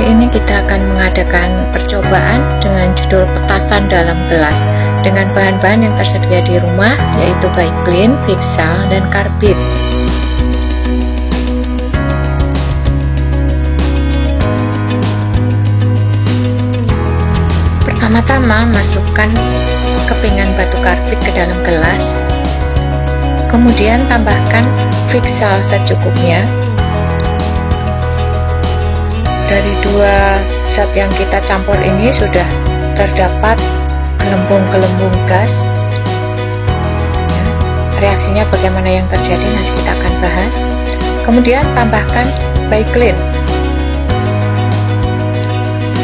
Kali ini kita akan mengadakan percobaan dengan judul petasan dalam gelas dengan bahan-bahan yang tersedia di rumah, yaitu Baiklin, Vixal, dan karbit. Pertama-tama masukkan kepingan batu karbit ke dalam gelas, kemudian tambahkan Vixal secukupnya. Dari dua zat yang kita campur ini sudah terdapat gelembung-gelembung gas. Reaksinya bagaimana yang terjadi nanti kita akan bahas. Kemudian tambahkan Baiklin.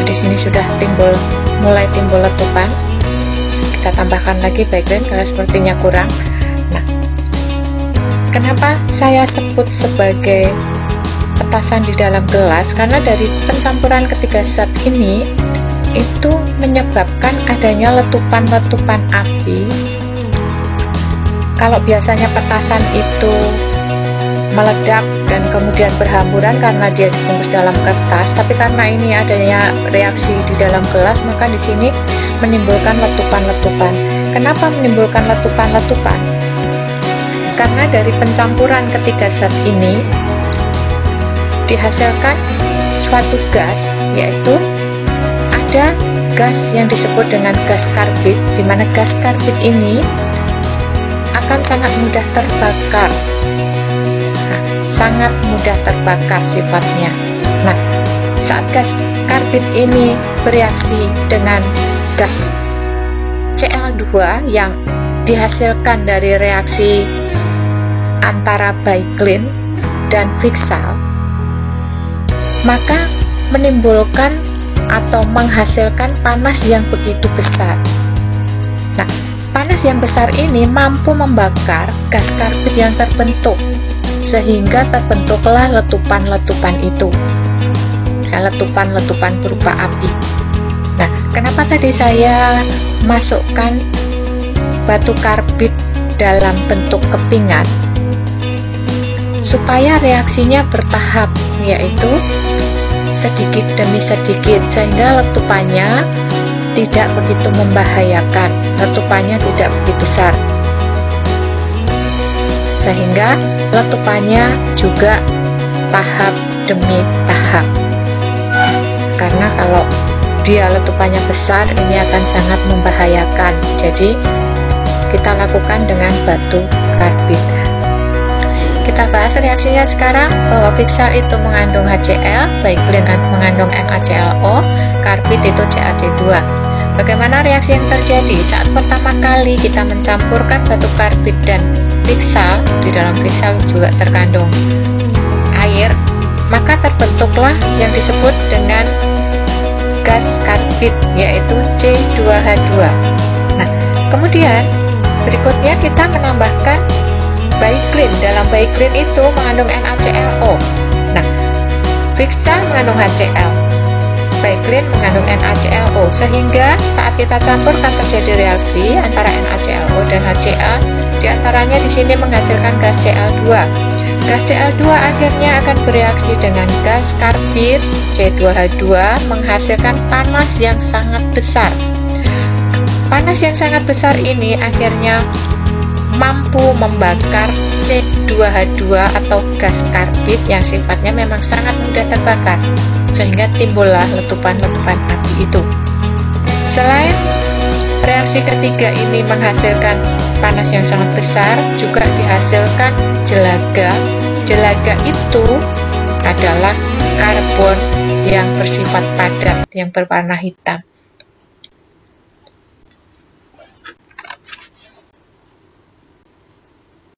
Di sini sudah mulai timbul letupan. Kita tambahkan lagi Baiklin karena sepertinya kurang. Nah, kenapa saya sebut sebagai petasan di dalam gelas? Karena dari pencampuran ketiga zat ini itu menyebabkan adanya letupan-letupan api. Kalau biasanya petasan itu meledak dan kemudian berhamburan karena dia dibungkus dalam kertas, tapi karena ini adanya reaksi di dalam gelas, maka di sini menimbulkan letupan-letupan. Kenapa menimbulkan letupan-letupan? Karena dari pencampuran ketiga zat ini dihasilkan suatu gas, yaitu ada gas yang disebut dengan gas karbit, di mana gas karbit ini akan sangat mudah terbakar. Sangat mudah terbakar sifatnya. Nah, saat gas karbit ini bereaksi dengan gas Cl2 yang dihasilkan dari reaksi antara Baiklin dan Vixal, maka menimbulkan atau menghasilkan panas yang begitu besar. Nah, panas yang besar ini mampu membakar gas karbit yang terbentuk, sehingga terbentuklah letupan-letupan itu. Letupan-letupan berupa api. Nah, kenapa tadi saya masukkan batu karbit dalam bentuk kepingan? Supaya reaksinya bertahap, yaitu sedikit demi sedikit, sehingga letupannya tidak begitu membahayakan, letupannya tidak begitu besar, sehingga letupannya juga tahap demi tahap. Karena kalau dia letupannya besar, ini akan sangat membahayakan. Jadi kita lakukan dengan batu karbit. Kita bahas reaksinya sekarang, bahwa Vixal itu mengandung HCl, Baiklin mengandung NaClO, karbit itu CaC2. Bagaimana reaksi yang terjadi saat pertama kali kita mencampurkan batu karbit dan Vixal? Di dalam Vixal juga terkandung air, maka terbentuklah yang disebut dengan gas karbit, yaitu C2H2. Nah, kemudian berikutnya kita menambahkan Baiklin. Dalam Baiklin itu mengandung NaClO. Nah, Vixal mengandung HCl, Baiklin mengandung NaClO, sehingga saat kita campurkan terjadi reaksi antara NaClO dan HCl. Di antaranya di sini menghasilkan gas Cl2. Gas Cl2 akhirnya akan bereaksi dengan gas karbit C2H2 menghasilkan panas yang sangat besar. Panas yang sangat besar ini akhirnya mampu membakar C2H2 atau gas karbit yang sifatnya memang sangat mudah terbakar, sehingga timbullah letupan-letupan api itu. Selain reaksi ketiga ini menghasilkan panas yang sangat besar, juga dihasilkan jelaga. Jelaga itu adalah karbon yang bersifat padat, yang berwarna hitam.